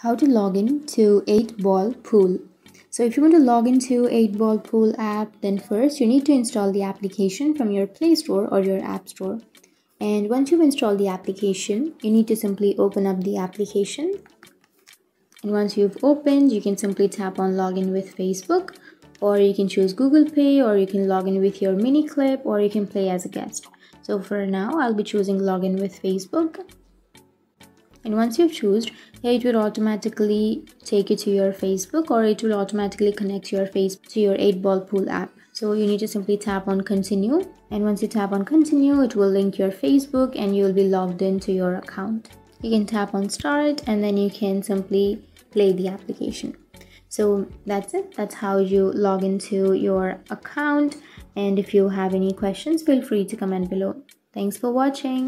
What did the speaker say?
How to log in to 8-Ball Pool. So if you want to log into 8-Ball Pool app, then first you need to install the application from your Play Store or your App Store. And once you've installed the application, you need to simply open up the application. And once you've opened, you can simply tap on login with Facebook, or you can choose Google Pay, or you can log in with your mini clip, or you can play as a guest. So for now, I'll be choosing login with Facebook. And once you've chosen, it will automatically take you to your Facebook, or it will automatically connect your face to your 8-Ball Pool app. So you need to simply tap on continue, and once you tap on continue, it will link your Facebook and you'll be logged into your account. You can tap on start and then you can simply play the application. So that's it. That's how you log into your account. And if you have any questions, feel free to comment below. Thanks for watching.